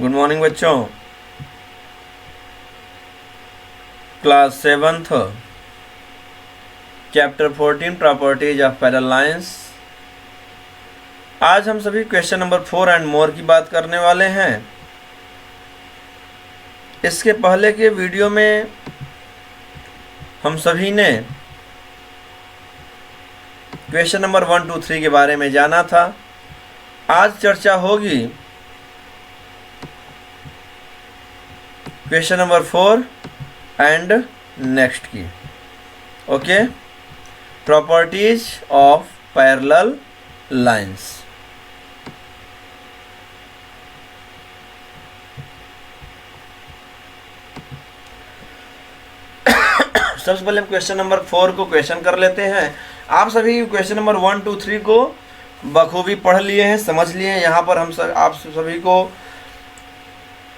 Good morning बच्चों। Class 7th chapter 14 properties of parallel lines. आज हम सभी क्वेश्चन नंबर 4 एंड मोर की बात करने वाले हैं। इसके पहले के वीडियो में हम सभी ने क्वेश्चन नंबर 1, 2, 3 के बारे में जाना था। आज चर्चा होगी क्वेश्चन नंबर 4 एंड नेक्स्ट की। Okay, properties of parallel lines. सबसे पहले हम क्वेश्चन नंबर 4 को क्वेश्चन कर लेते हैं। आप सभी क्वेश्चन नंबर 1, 2, 3 को बखूबी पढ़ लिए हैं, समझ लिए हैं। यहाँ पर हम आप सभी को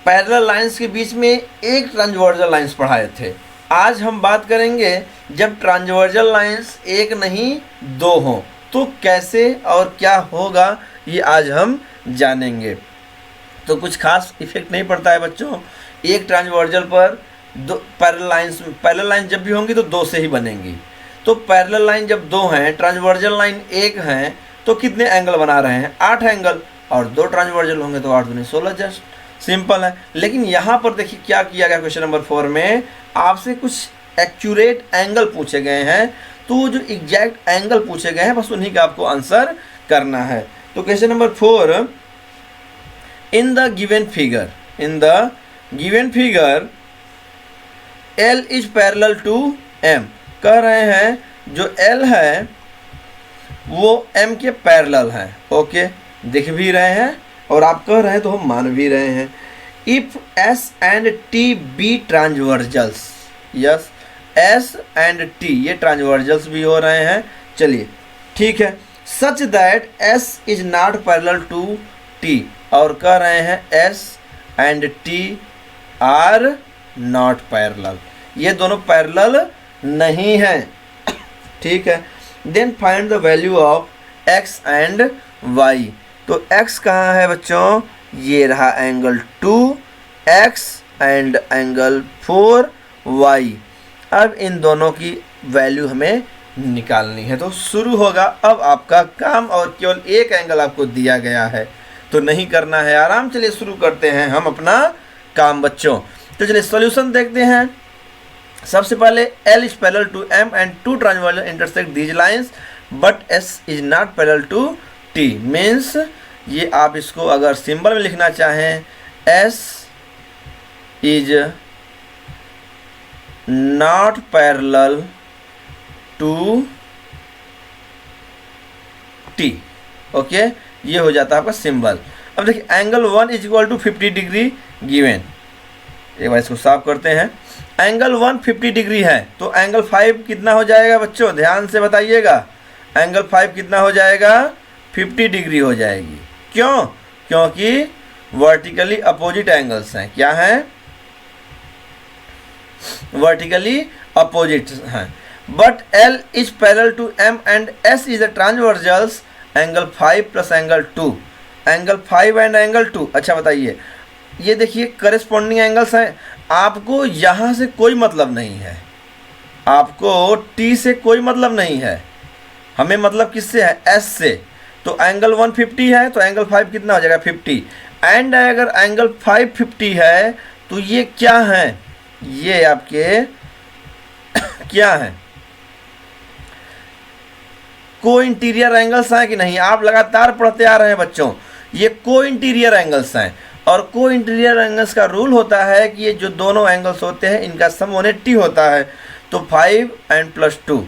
पैरेलल लाइंस के बीच में एक ट्रांसवर्जल लाइंस पढ़ाए थे। आज हम बात करेंगे जब ट्रांसवर्जल लाइंस एक नहीं दो हों तो कैसे और क्या होगा, ये आज हम जानेंगे। तो कुछ खास इफेक्ट नहीं पड़ता है बच्चों। एक ट्रांसवर्जल पर दो पैरेलल लाइन जब भी होंगी तो दो से ही बनेंगी। तो पैरेलल लाइन जब दो हैं, ट्रांसवर्जल लाइन एक हैं, तो कितने एंगल बना रहे हैं? 8 एंगल। और दो ट्रांसवर्जल होंगे तो 8 दूनी 16। जस्ट सिंपल है। लेकिन यहाँ पर देखिए क्या किया गया। क्वेश्चन नंबर 4 में आपसे कुछ एक्यूरेट एंगल पूछे गए हैं, तो जो एग्जैक्ट एंगल पूछे गए हैं बस उन्हीं का आपको आंसर करना है। तो question number 4, in the given figure L is parallel to M। कह रहे हैं जो L है वो M के पैरेलल है। ओके, दिख भी रहे हैं और आप कह रहे हैं तो हम मान भी रहे हैं। If S and T be transversals, yes S and T ये ट्रांसवर्जल्स भी हो रहे हैं। चलिए ठीक है। Such that S is not parallel to T, और कह रहे हैं S and T are not parallel, ये दोनों पैरेलल नहीं हैं। ठीक है। Then find the value of X and Y। तो X कहाँ है बच्चों? ये रहा angle 2X and angle 4Y। अब इन दोनों की वैल्यू हमें निकालनी है। तो शुरू होगा अब आपका काम, और केवल एक एंगल आपको दिया गया है तो नहीं करना है आराम। चलिए शुरू करते हैं हम अपना काम बच्चों। तो चलिए सॉल्यूशन देखते हैं। सबसे पहले L is parallel to M and two transversal intersect these lines but S is not parallel to T। Means ये आप इसको अगर सिंबल में लिखना चाहें, S is not parallel to T। Okay, ये हो जाता है आपका सिंबल। अब देखिए angle 1 is equal to 50 degree given. एक बार इसको साफ करते हैं। एंगल 1 50 डिग्री है तो एंगल 5 कितना हो जाएगा बच्चों? ध्यान से बताइएगा। एंगल 5 कितना हो जाएगा? 50 डिग्री हो जाएगी। क्यों? क्योंकि वर्टिकली अपोजिट एंगल्स हैं। क्या हैं? वर्टिकली अपोजिट हैं। But L is parallel to M and S is the transversals angle 5 plus angle 2। Angle 5 and angle 2। अच्छा बताइए, ये देखिए करेस्पॉन्डिंग एंगल्स हैं। आपको यहाँ से कोई मतलब नहीं है, आपको T से कोई मतलब नहीं है, हमें मतलब किससे है? S से। तो एंगल 1 50 है तो एंगल 5 कितना हो जाएगा? 50। एंड अगर एंगल 5 50 है तो ये क्या है? ये आपके क्या है? को इंटीरियर एंगल्स हैं कि नहीं? आप लगातार पढ़ते आ रहे हैं बच्चों, ये को इंटीरियर एंगल्स हैं। और को इंटीरियर एंगल्स का रूल होता है कि ये जो दोनों एंगल्स होते हैं इनका सम 180 होता है। तो 5 एंड प्लस 2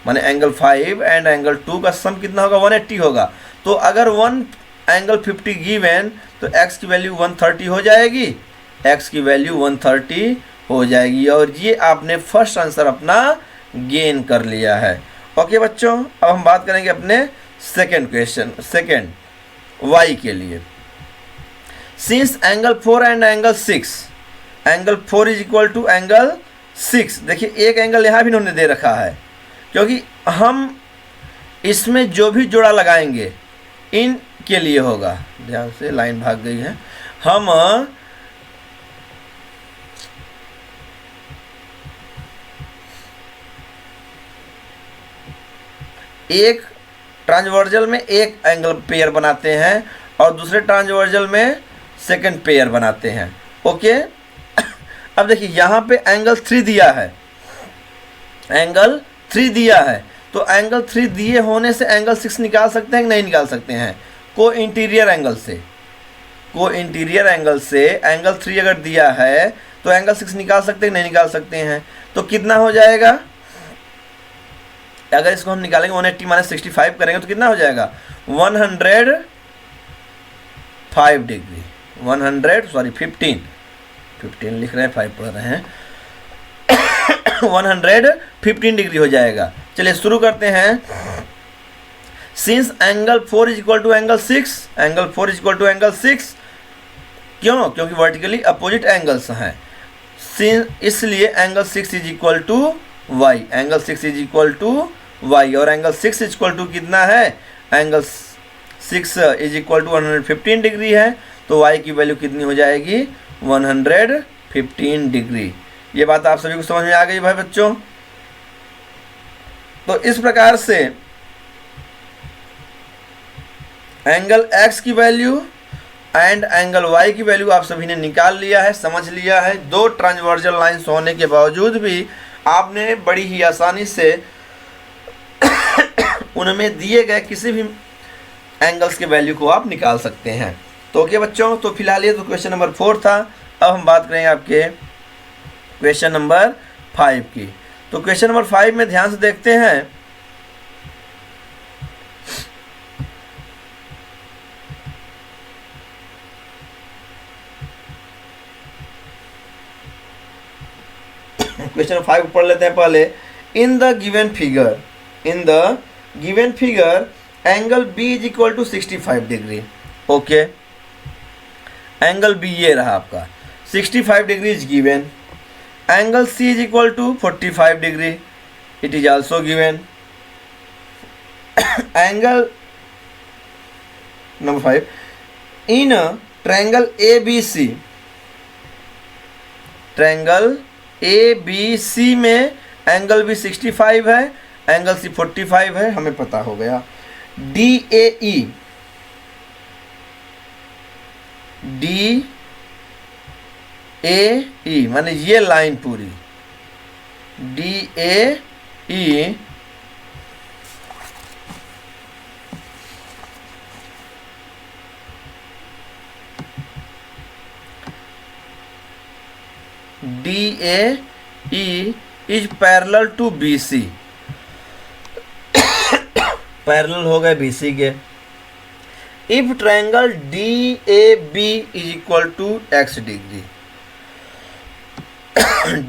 माने एंगल 5 एंड एंगल 2 का सम कितना होगा? 180 होगा। तो अगर 1 एंगल 50 गिवन तो x की वैल्यू 130 हो जाएगी। x की वैल्यू 130 हो जाएगी और ये आपने फर्स्ट आंसर अपना गेन कर लिया है। ओके बच्चों, अब हम बात करेंगे अपने सेकेंड क्वेश्चन, सेकेंड y के लिए। Since angle 4 and angle 6, angle 4 is equal to angle 6। देखिए एक एंगल यहाँ भी इन्होंने दे रखा है, क्योंकि हम इसमें जो भी जोड़ा लगाएंगे इन के लिए होगा। ध्यान से, लाइन भाग गई है। हम एक ट्रांसवर्जल में एक एंगल पेयर बनाते हैं और दूसरे ट्रांसवर्जल में सेकंड पेयर बनाते हैं। ओके, अब देखिए यहाँ पे एंगल 3 दिया है, एंगल 3 दिया है, तो एंगल 3 दिए होने से एंगल 6 निकाल सकते हैं कि नहीं निकाल सकते हैं? को इंटीरियर एंगल से, को इंटीरियर एंगल से एंगल 3 अगर दिया है तो एंगल 6 निकाल सकते हैं नहीं निकाल सकते हैं? तो कितना हो जाएगा? अगर इसको हम निकालेंगे 180 माइनस 65 करेंगे तो कितना हो जाएगा? 105 डिग्री, 15 लिख रहे हैं, 5 पढ़ रहे हैं 115 डिग्री हो जाएगा। चलिए शुरू करते हैं। Since angle 4 is equal to angle 6, angle 4 is equal to angle 6, क्यों? क्योंकि वर्टिकली अपोजिट एंगल्स हैं, इसलिए angle 6 is equal to Y, angle 6 is equal to Y, और एंगल 6 इज इक्वल टू कितना है? Angle 6 is equal to 115 degree है, तो Y की वैल्यू कितनी हो जाएगी? 115 डिग्री। ये बात आप सभी को समझ में आ गई भाई बच्चों? तो इस प्रकार से एंगल x की वैल्यू एंड एंगल y की वैल्यू आप सभी ने निकाल लिया है, समझ लिया है। दो ट्रांसवर्जल लाइंस होने के बावजूद भी आपने बड़ी ही आसानी से उनमें दिए गए किसी भी एंगल्स के वैल्यू को आप निकाल सकते हैं। तो ओके बच्चों, तो फिलहाल ये तो क्वेश्चन नंबर 4 था। अब हम बात करेंगे आपके क्वेश्चन नंबर 5 की। तो क्वेश्चन नंबर 5 में ध्यान से देखते हैं। क्वेश्चन 5 पढ़ लेते हैं पहले। In the given figure angle B is equal to 65 degree. Okay, angle B ये रहा आपका, 65 degree is given. Angle C is equal to 45 degree, it is also given. Angle number 5, in triangle ABC में angle B 65 है, angle C 45 है, हमें पता हो गया। DAE माने ये लाइन पूरी DAE is parallel to BC, parallel हो गए BC के। If triangle DAB is equal to x degree,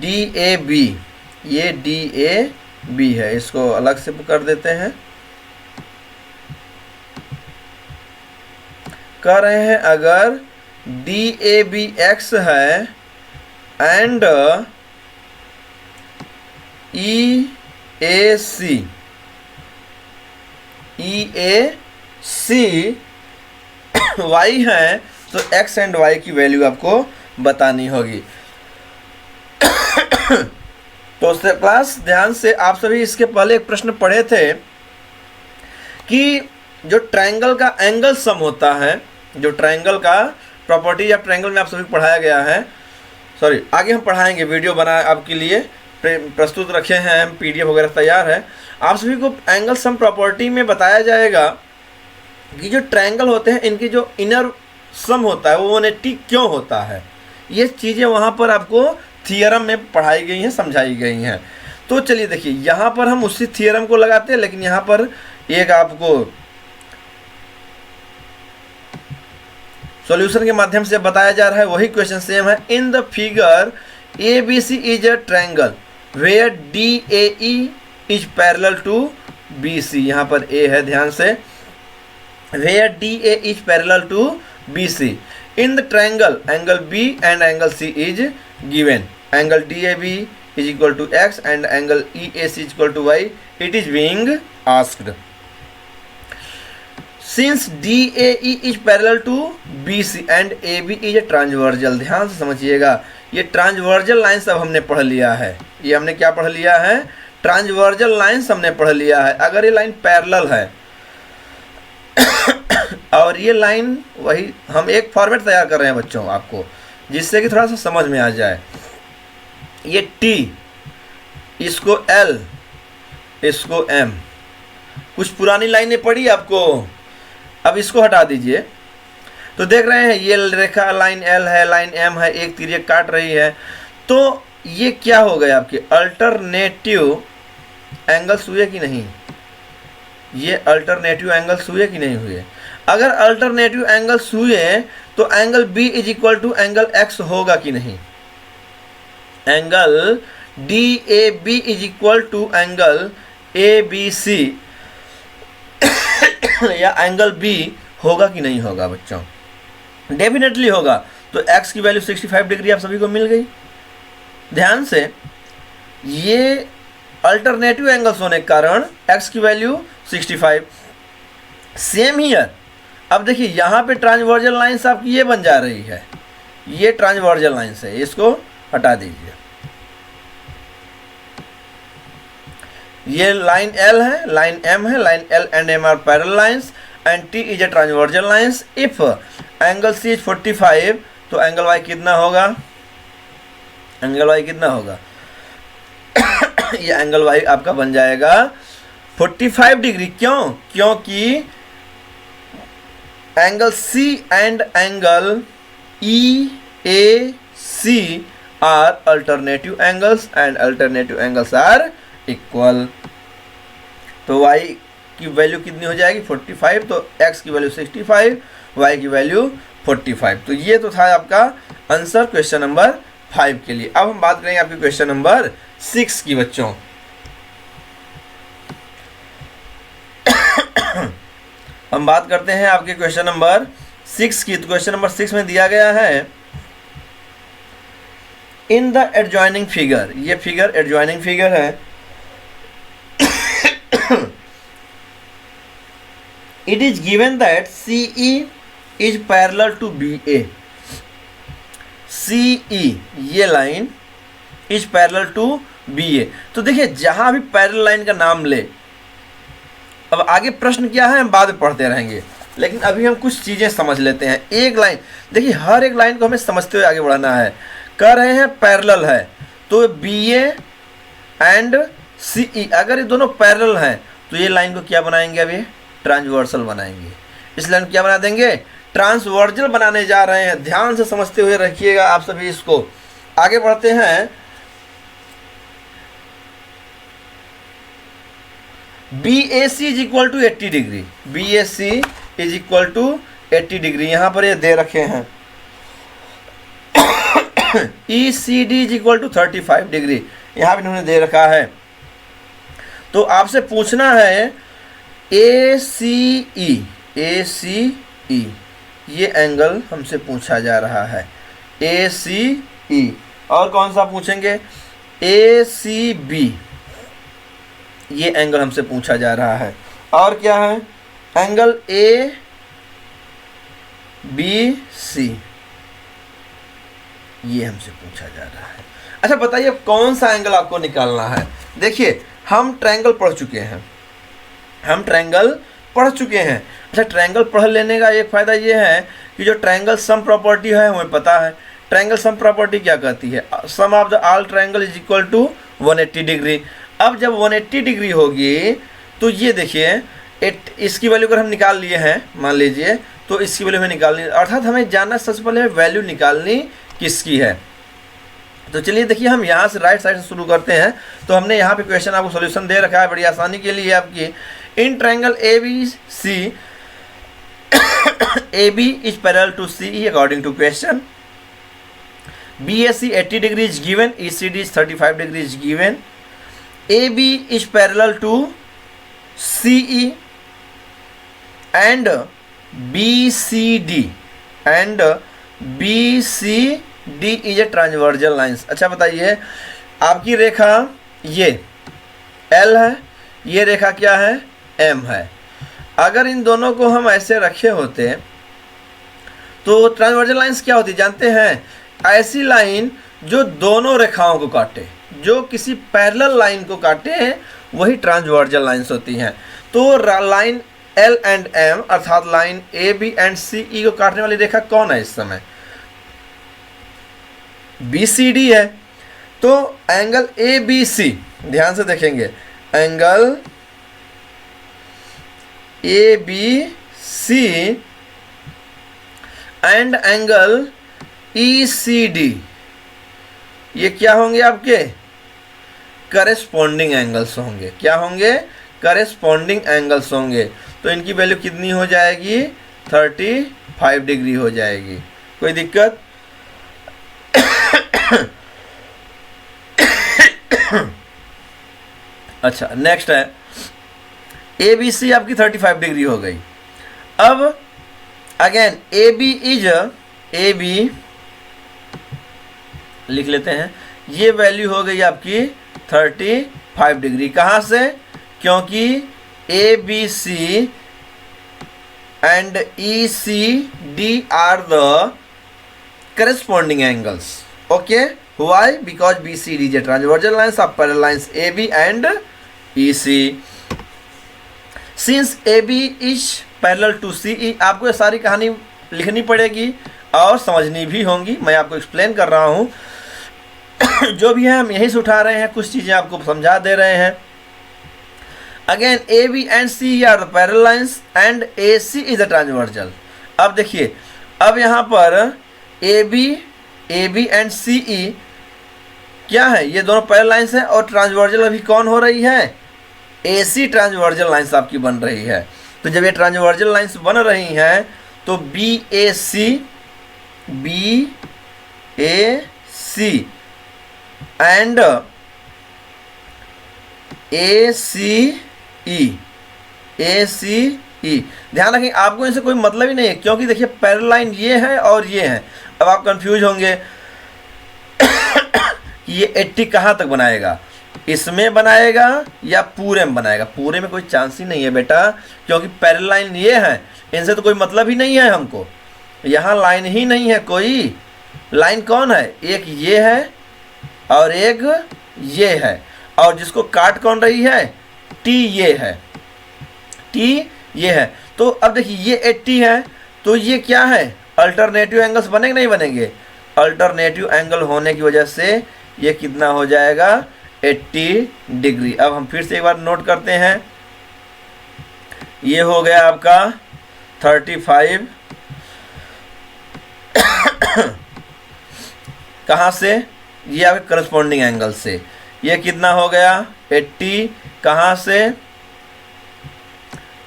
DAB, ये DAB है, इसको अलग से कर देते हैं। कह रहे हैं अगर DAB x है एंड EAC y है, तो x एंड y की वैल्यू आपको बतानी होगी। तो क्लास ध्यान से, आप सभी इसके पहले एक प्रश्न पढ़े थे कि जो ट्रायंगल का एंगल सम होता है, जो ट्रायंगल का प्रॉपर्टी या ट्रायंगल में आप सभी को पढ़ाया गया है, सॉरी आगे हम पढ़ाएंगे, वीडियो बना आपके लिए प्रस्तुत रखे हैं, PDF वगैरह तैयार है। आप सभी को एंगल सम प्रॉपर्टी में बताया जाएगा कि जो ट्रायंगल होते हैं इनकी जो इनर सम होता है वो 180 क्यों होता है। ये चीज़ें वहाँ पर आपको थियरम में पढ़ाई गई हैं, समझाई गई हैं। तो चलिए देखिए, यहाँ पर हम उसी थियरम को लगाते हैं, लेकिन यहाँ पर एक आपको सॉल्यूशन के माध्यम से बताया जा रहा है, वही क्वेश्चन सेम है। In the figure ABC is a triangle where DAE is parallel to BC, यहाँ पर A है, ध्यान से, where DA is parallel to BC। In the triangle angle B and angle C is given, angle DAB is equal to x and angle EAC is equal to y, it is being asked. Since DAE is parallel to BC and AB is a transversal, ध्यान से समझिएगा, ये transversal line सब हमने पढ़ लिया है। ये हमने क्या पढ़ लिया है? ट्रांसवर्जल लाइन्स हमने पढ़ लिया है। अगर ये लाइन पैरेलल है और ये लाइन, वही हम एक फॉर्मेट तैयार कर रहे हैं बच्चों आपको, जिससे कि थोड़ा सा समझ में आ जाए। ये T, इसको L, इसको M, कुछ पुरानी लाइनें पढ़ी आपको, अब इसको हटा दीजिए। तो देख रहे हैं ये रेखा लाइन L है, लाइन M है, एक तिर्यक काट रही है। तो ये क्या हो गए आपके अल्टरनेटिव एंगल्स हुए कि नहीं? ये अल्टरनेटिव एंगल्स हुए कि नहीं हुए? अगर अल्टरनेटिव एंगल्स हुए तो angle B is equal to angle X होगा कि नहीं? Angle DAB is equal to angle ABC या एंगल B होगा कि नहीं होगा बच्चों? डेफिनेटली होगा। तो x की वैल्यू 65 डिग्री आप सभी को मिल गई। ध्यान से, ये अल्टरनेटिव एंगल्स होने के कारण x की वैल्यू 65। सेम हियर, अब देखिए यहाँ पे ट्रांसवर्जल लाइन्स आपकी ये बन जा रही है, ये ट्रांसवर्जल लाइन्स है, इसको हटा दीजिए। ये लाइन L है, लाइन M है, line L and M are parallel lines and T is a transversal lines. If angle C is 45 तो एंगल Y कितना होगा? एंगल Y कितना होगा? ये एंगल Y आपका बन जाएगा 45 डिग्री। क्यों? क्योंकि angle C and angle EAC are alternative angles and alternative angles are equal. तो y की वैल्यू कितनी हो जाएगी? 45। तो x की वैल्यू 65, y की वैल्यू 45। तो ये तो था आपका आंसर क्वेश्चन नंबर 5 के लिए। अब हम बात करेंगे आपके क्वेश्चन नंबर 6 की बच्चों। हम बात करते हैं आपके क्वेश्चन नंबर 6 की। तो क्वेश्चन नंबर 6 में दिया गया है इन द एडजॉइनिंग फिगर, ये फिगर एडजॉइनिंग फिगर है। It is given that CE is parallel to BA. CE ये line is parallel to BA। तो देखिए जहां भी पैरेलल लाइन का नाम ले, अब आगे प्रश्न क्या है हम बाद में पढ़ते रहेंगे, लेकिन अभी हम कुछ चीजें समझ लेते हैं। एक लाइन देखिए, हर एक लाइन को हमें समझते हुए आगे बढ़ाना है। कह रहे हैं पैरेलल है, तो BA एंड CE अगर ये दोनों पैरेलल हैं तो ये लाइन को क्या बनाएंगे? अभी ट्रांसवर्सल बनाएंगे। इस लाइन को क्या बना देंगे? ट्रांसवर्जल बनाने जा रहे हैं। ध्यान से समझते हुए रखिएगा आप सभी इसको। आगे बढ़ते हैं। BAC is equal to 80 degree, BAC is equal to 80 degree यहाँ पर ये दे रखे हैं। ECD is equal to 35 degree यहाँ भी इन्होंने दे रखा है। तो आपसे पूछना है ACE ये एंगल हमसे पूछा जा रहा है। ACE और कौन सा पूछेंगे? ACB ये एंगल हमसे पूछा जा रहा है। और क्या है? एंगल ABC ये हमसे पूछा जा रहा है। अच्छा बताइए कौन सा एंगल आपको निकालना है? देखिए हम ट्रायंगल पढ़ चुके हैं, अच्छा ट्रायंगल पढ़ लेने का एक फ़ायदा ये है कि जो ट्रायंगल सम प्रॉपर्टी है हमें पता है। ट्रायंगल सम प्रॉपर्टी क्या कहती है? Sum of the all triangle is equal to 180 degree. अब जब 180 डिग्री होगी तो ये देखिए इसकी वैल्यू अगर हम निकाल लिए हैं मान लीजिए, तो इसकी वैल्यू हमें निकालनी, अर्थात हमें जानना सबसे पहले वैल्यू निकालनी किसकी है। तो चलिए देखिए हम यहाँ से राइट साइड से शुरू करते हैं। तो हमने यहाँ पे क्वेश्चन आपको सॉल्यूशन दे रखा है बड़ी आसानी के लिए आपकी। इन triangle ABC AB is parallel to CE according to question. BAC 80 degree is given, ECD is 35 degree is given. AB is parallel to CE and BCD is a transversal lines। अच्छा बताइए आपकी रेखा ये L है, ये रेखा क्या है? M है। अगर इन दोनों को हम ऐसे रखे होते तो ट्रांसवर्जल लाइंस क्या होती जानते हैं? ऐसी लाइन जो दोनों रेखाओं को काटे, जो किसी पैरेलल लाइन को काटे हैं वही ट्रांसवर्जल लाइंस होती हैं। तो लाइन एल एंड एम अर्थात लाइन ए बी एंड सी ई को काटने वाली रेखा कौन है इस समय? बी सी डी है। तो एंगल ए बी सी, ध्यान से देखेंगे, angle A B C and angle E C D, ये क्या होंगे? आपके करेस्पॉन्डिंग एंगल्स होंगे। क्या होंगे? करेस्पॉन्डिंग एंगल्स होंगे। तो इनकी वैल्यू कितनी हो जाएगी? 35 डिग्री हो जाएगी। कोई दिक्कत? अच्छा, नेक्स्ट है ए बी सी आपकी 35 डिग्री हो गई। अब again A B is, A B लिख लेते हैं, ये वैल्यू हो गई आपकी 35 डिग्री। कहाँ से? क्योंकि A B C and E C D are the corresponding angles. Okay, why? Because BCD is a transversal lines of parallel lines AB and EC. Since AB is parallel to CE, आपको ये सारी कहानी लिखनी पड़ेगी और समझनी भी होंगी। मैं आपको एक्सप्लेन कर रहा हूँ। जो भी है हम यहीं से उठा रहे हैं, कुछ चीज़ें आपको समझा दे रहे हैं। Again A B and C are the parallel lines and A C is the transversal. अब देखिए, अब यहाँ पर ए बी एंड सी ई क्या है? ये दोनों पैरेलल लाइंस हैं और ट्रांसवर्जल अभी कौन हो रही है? ए सी ट्रांसवर्जल लाइंस आपकी बन रही है। तो जब ये ट्रांसवर्जल लाइंस बन रही हैं तो B A C and A सी ई, ध्यान रखें आपको इनसे कोई मतलब ही नहीं है, क्योंकि देखिए पैरेलल लाइन ये है और ये है। अब आप कंफ्यूज होंगे कि ये 80 कहाँ तक बनाएगा, इसमें बनाएगा या पूरे में बनाएगा? पूरे में कोई चांस ही नहीं है बेटा, क्योंकि पैरेलल लाइन ये है, इनसे तो कोई मतलब ही नहीं है हमको। यहाँ लाइन ही नहीं है कोई। लाइन कौन है? एक ये है और एक ये है, और जिसको काट कौन रही है? टी ये है, टी ये है। तो अब देखिए ये 80 है, तो ये क्या है? अल्टरनेटिव एंगल्स बनेंगे नहीं बनेंगे? अल्टरनेटिव एंगल होने की वजह से ये कितना हो जाएगा? 80 डिग्री। अब हम फिर से एक बार नोट करते हैं, ये हो गया आपका 35 कहाँ से? ये आपके करस्पॉन्डिंग एंगल से। ये कितना हो गया? 80 कहाँ से?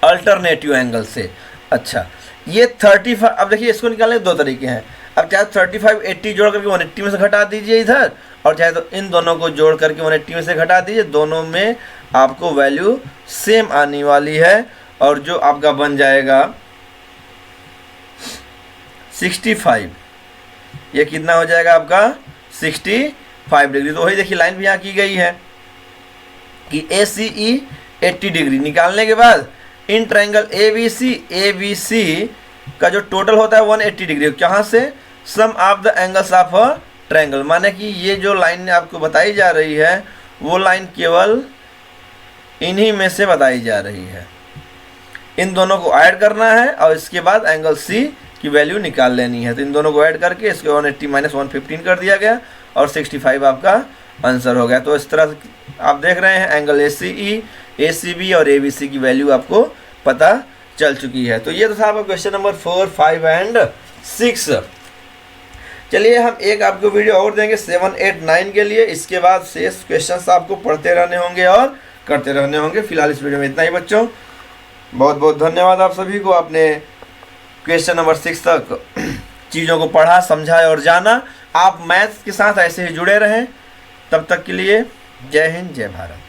अल्टरनेटिव एंगल से। अच्छा, ये 35, अब देखिए इसको निकालने के दो तरीके हैं। अब चाहे 35 80 जोड़ करके 180 में से घटा दीजिए इधर, और चाहे तो इन दोनों को जोड़ करके 180 में से घटा दीजिए। दोनों में आपको वैल्यू सेम आने वाली है, और जो आपका बन जाएगा 65। ये कितना हो जाएगा आपका? 65 डिग्री। तो वही देखिए लाइन भी यहाँ की गई है कि ए सी ई 80 डिग्री। निकालने के बाद इन ट्रायंगल ए बी सी का जो टोटल होता है 180 डिग्री। कहाँ से? Sum of the angles of a triangle, माने कि ये जो लाइन आपको बताई जा रही है वो लाइन केवल इन्हीं में से बताई जा रही है। इन दोनों को ऐड करना है और इसके बाद एंगल सी की वैल्यू निकाल लेनी है। तो इन दोनों को ऐड करके इसके 180 माइनस 115 कर दिया गया और 65 आपका आंसर हो गया। तो इस तरह आप देख रहे हैं angle A C E, A C B और ए बी सी की वैल्यू आपको पता चल चुकी है। तो ये तो था आपका क्वेश्चन नंबर 4, 5 एंड 6। चलिए हम एक आपको वीडियो और देंगे 7, 8, 9 के लिए। इसके बाद शेष क्वेश्चंस आपको पढ़ते रहने होंगे और करते रहने होंगे। फिलहाल इस वीडियो में इतना ही बच्चों। बहुत बहुत धन्यवाद आप सभी को, आपने क्वेश्चन नंबर 6 तक चीज़ों को पढ़ा, समझा और जाना। आप मैथ्स के साथ ऐसे ही जुड़े रहें। तब तक के लिए जय हिंद, जय भारत।